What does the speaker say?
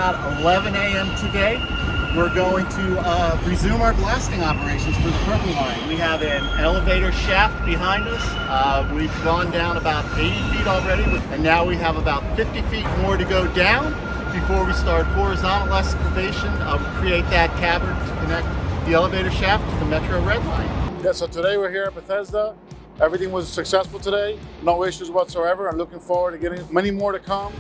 about 11 a.m. today. We're going to resume our blasting operations for the Purple Line. We have an elevator shaft behind us. We've gone down about 80 feet already, and now we have about 50 feet more to go down before we start horizontal excavation, create that cavern to connect the elevator shaft to the Metro Red Line. Yeah, so today we're here at Bethesda. Everything was successful today, no issues whatsoever. I'm looking forward to getting many more to come.